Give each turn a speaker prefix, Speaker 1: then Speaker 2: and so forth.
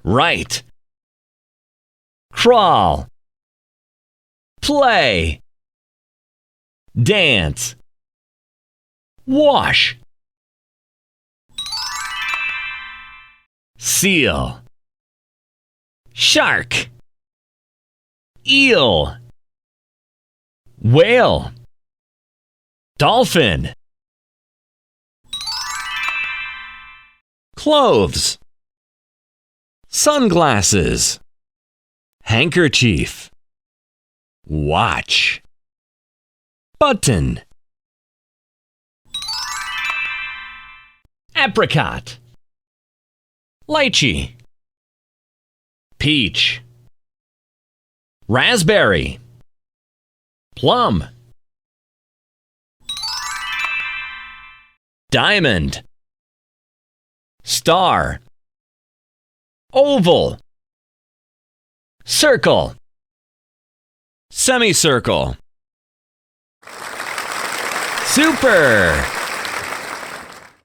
Speaker 1: Right. Crawl. Play. Dance. Wash. Seal. Shark. Eel. Whale. Dolphin. Clothes. Sunglasses. Handkerchief. Watch. Button. Apricot. Lychee. Peach. Raspberry. Plum. Diamond. Star. Oval. Circle. Semicircle. Super!